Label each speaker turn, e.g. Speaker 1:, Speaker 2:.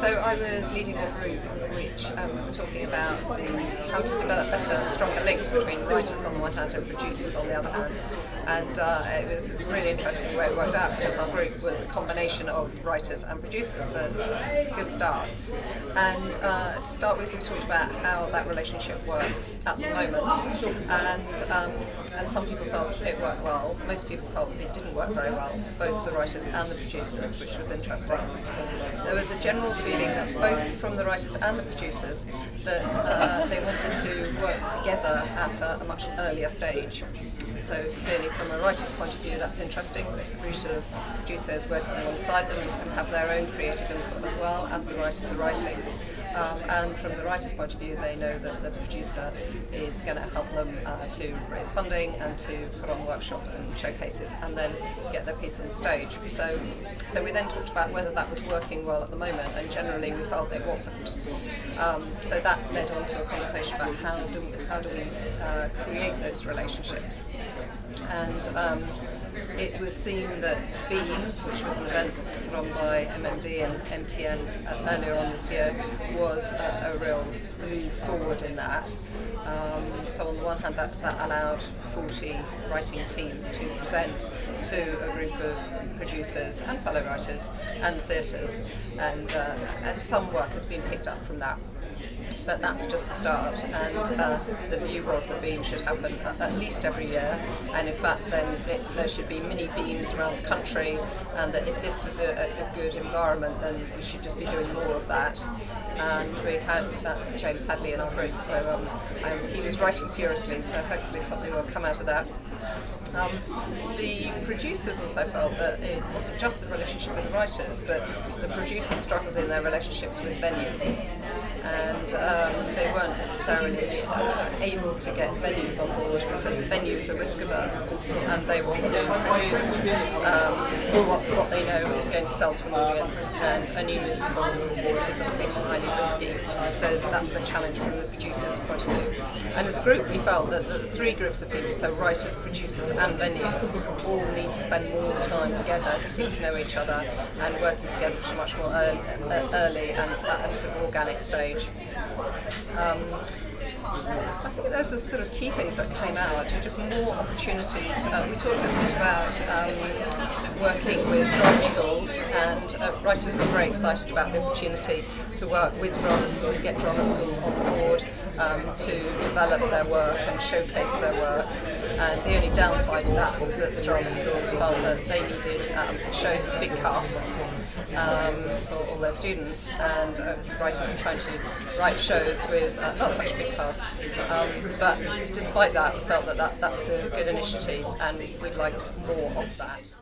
Speaker 1: So I was leading a group which were talking about how to develop better and stronger links between writers on the one hand and producers on the other hand. And it was really interesting the way it worked out, because our group was a combination of writers and producers, so it's a good start. And to start with, we talked about how that relationship works at the moment, and some people felt it worked well. Most people felt it didn't work very well, both the writers and the producers, which was interesting. There was a general feeling that both from the writers and the producers that they wanted to work together at a much earlier stage. So clearly from a writer's point of view, that's interesting. The producer is working alongside them and can have their own creative input as well as the writers are writing. And from the writer's point of view, they know that the producer is going to help them to raise funding and to put on workshops and showcases and then get their piece on stage. So we then talked about whether that was working well at the moment, and generally we felt it wasn't. So that led on to a conversation about how do we create those relationships. And it was seen that Beam, which was an event that was put on by MMD and MTN earlier on this year, was a real move forward in that. So on the one hand, that allowed 40 writing teams to present to a group of producers and fellow writers and theatres, and some work has been picked up from that. But that's just the start, and the view was that Beam should happen at least every year, and in fact then there should be mini Beams around the country, and that if this was a good environment, then we should just be doing more of that. And we had James Hadley in our group, so he was writing furiously, so hopefully something will come out of that. The producers also felt that it wasn't just the relationship with the writers, but the producers struggled in their relationships with venues. And they weren't necessarily able to get venues on board because venues are risk averse, and they want to produce what they know is going to sell to an audience, and a new musical is obviously highly risky. So that was a challenge from the producers' point of view. And as a group, we felt that the three groups of people, so writers, producers and venues, all need to spend more time together, getting to know each other and working together at a much more early and at a sort of organic stage. I think those are sort of key things that came out, just more opportunities. We talked a little bit about working with drama schools, and writers got very excited about the opportunity to work with drama schools, get drama schools on board to develop their work and showcase their work. And the only downside to that was that the drama schools felt that they needed shows with big casts for all their students, and writers are trying to write shows with not such big casts. But despite that, we felt that was a good initiative, and we'd like more of that.